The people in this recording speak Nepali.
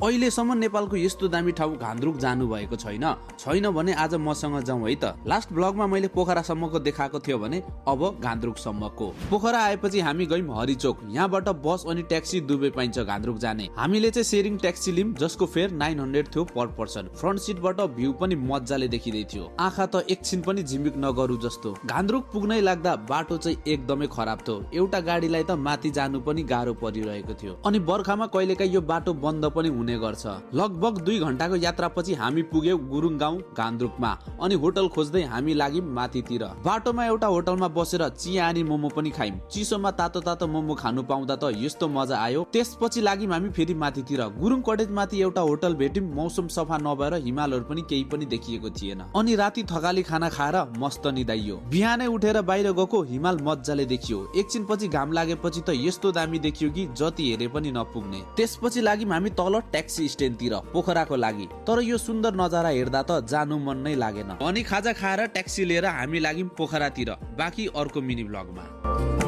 अहिलेसम्म नेपालको यस्तो दामी ठाउँ घान्द्रुक जानु भएको छैन भने आज मसँग जाउँ है त। लास्ट ब्लगमा मैले पोखरासम्मको देखाएको थियो भने अब घान्द्रुकसम्मको। पोखरा आएपछि हामी गयौं हरिचोक। यहाँबाट बस अनि ट्याक्सी दुवै पाइन्छ घान्द्रुक जाने। हामीले चाहिँ शेयरिङ ट्याक्सी लिम जसको फेयर 900 थियो पर पर्सन। फ्रन्ट सिटबाट भ्यू पनि मजाले देखिदै थियो। आँखा त एकछिन पनि झिमिक नगरु जस्तो। घान्द्रुक पुग्नै लाग्दा बाटो चाहिँ एकदमै खराब थियो। एउटा गाडीलाई त माथि जानु पनि गाह्रो परिरहेको थियो। अनि बर्खामा कहिलेकाहीँ यो बाटो बन्द पनि हुने गर्छ। लगभग 2 घण्टाको यात्रापछि हामी पुग्यौं गुरुङ गाउँ घान्द्रुकमा। अनि होटल खोज्दै हामी लाग्यौं माथितिर। बाटोमा एउटा होटलमा बसेर चिया अनि मोमो पनि खायौं। चिसोमा तातो तातो मोमो खानु पाउँदा त यस्तो मजा आयो। त्यसपछि लाग्यौं हामी फेरि माथितिर। गुरुङ कटेज माथि एउटा होटल भेट्यौं। मौसम सफा नभएर हिमालहरू पनि केही पनि देखिएको थिएन। अनि राति थकाली खाना खाएर मस्त निदाइयो। बिहानै उठेर बाहिर गएको हिमाल मजाले देखियो। एकछिन पछि घाम लागेपछि त यस्तो दामी देखियो कि जति हेरे पनि नपुग्ने। त्यसपछि लाग्यौं हामी तल ट्याक्सी स्ट्यान्डतिर पोखराको लागि। तर यो सुन्दर नजारा हेर्दा त जानु मन नै लागेन। अनि खाजा खाएर ट्याक्सी लिएर हामी लाग्यौं पोखरातिर। बाँकी अर्को मिनी ब्लगमा।